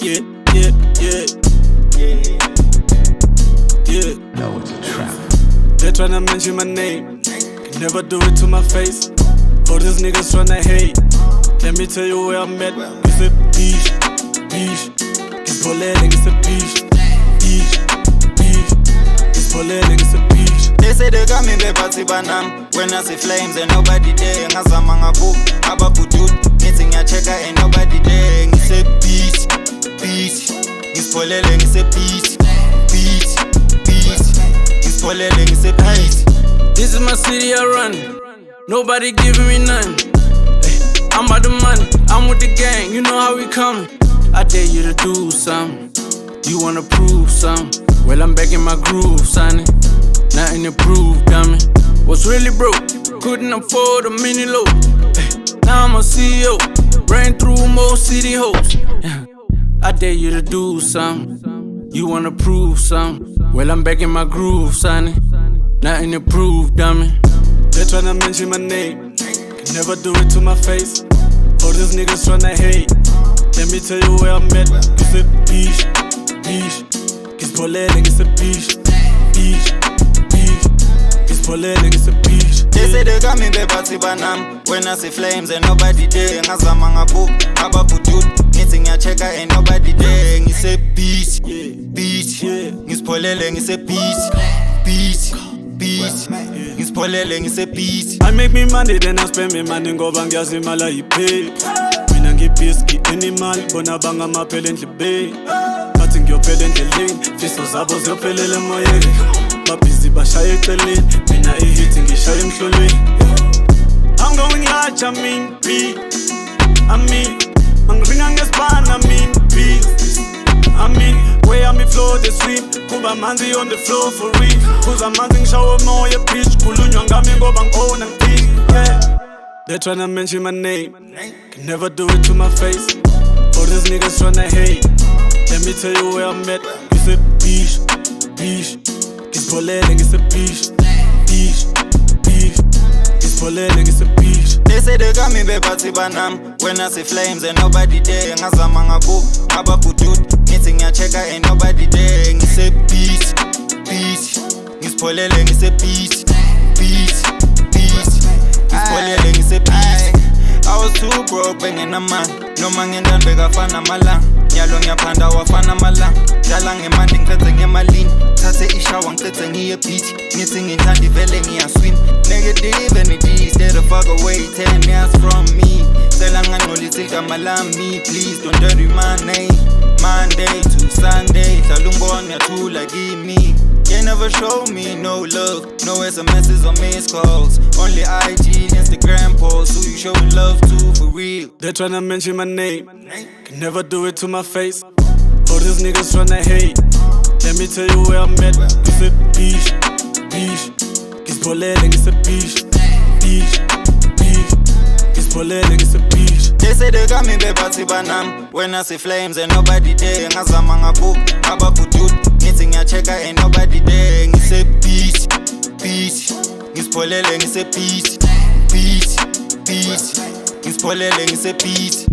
Yeah, yeah, yeah, yeah. No, it's a trap. They're tryna mention my name, can never do it to my face. All these niggas tryna hate. Let me tell you where I'm at. It's a beach, beach. It's Bolele, it's a beach, beach, beach. It's Bolele, it's a beach. They say they got me bebathi banam. When I see flames and nobody there. Ngazama ngaku, ababudut. Ngithi ngiyachecka and nobody there. Ngise beach, beach. Ngisipholele ngise beach, beach, beach. Ngisipholele ngise beach. This is my city I run. Nobody giving me none. I'm about the money, I'm with the gang, you know how we coming. I dare you to do something. You wanna prove something? Well, I'm back in my groove, sonny. Nothing to prove, dummy. Was really broke, couldn't afford a mini load. Now I'm a CEO, ran through more city hoes. I dare you to do something. You wanna prove something? Well, I'm back in my groove, sonny. Nothing to prove, dummy. They tryna mention my name, can never do it to my face. All these niggas tryna hate. Let me tell you where I'm at. It's a beach, beach. It's Bolele, it's a beach, beach, beach. It's Bolele, it's a beach. They say they got me bebathi banam. When I see flames and nobody there. Ngazama ngaku, ababudut. Ngithi ngiyachecka and nobody there. Ngise beach, beach. Ngisipholele ngise beach, beach, beach. Ngisipholele ngise beach. I make me money, then I spend me money. Ngoba ngiyazi imali ayiphi. Mina ngibhizi ngi-animal, bona bangamaphela endlebeni. Bathi ngiyophela endleleni, fiso zabo ziyophelela emoyeni. Babhizi bashaya eceleni, mina ihit ngishaya emhlolweni. I'm going large, I mean big. I mean, angiringa ngesibani, I mean big. I mean, way on me floor they swim. Kuba manzi on the floor for real. Kuza manzi ngishawa moya bitch. Khulunywa ngami ngoba ngikhona ngiphi. Yeah. They tryna mention my name, can never do it to my face. All these niggas tryna hate. Let me tell you where I'm at. It's a beach, beach. It's Bolele, it's a beach, beach, beach. It's Bolele, it's a beach. They say they got me bebathi banam. When I see flames and nobody there. Ngazama ngaku, ababudut. Ngithi ngiyachecka and nobody there. Ngise beach, beach. Ngisipholele ngise beach, beach, beach. Ngisipholele ngise beach. I was too broke banging a man. Noma ngendani bekafana malanga. Nyalo ngiyaphanda wafana malanga. Dlala ngemandi ngicethe ngemalini. Thathe ishawa ngicethe ngiye beach. Ngithi ngithanda ivele ngiyaswim. Negative energy, stay the fuck away. 10 years from me. Cela ngangcolisa igama lami. Please don't dirty my name. Monday to Sunday. Hlala ungibona ngiyathula kimi. You never show me no love. No SMS's or missed calls. Only IG, Instagram posts. Who you showing love to for real? They tryna mention my name, can never do it to my face. All these niggas tryna hate. Let me tell you where I'm at. It's a beach, beach. It's Bolele, it's a beach, beach, beach. It's Bolele, it's a beach. They say they got me bebathi banam. When I see flames and nobody there. Ngazama ngaku, ababudut. Ngithi ngiyachecka and nobody there. Ngise beach, beach. Ngisipholele ngise beach, beach, beach. Ngisipholele ngise beach.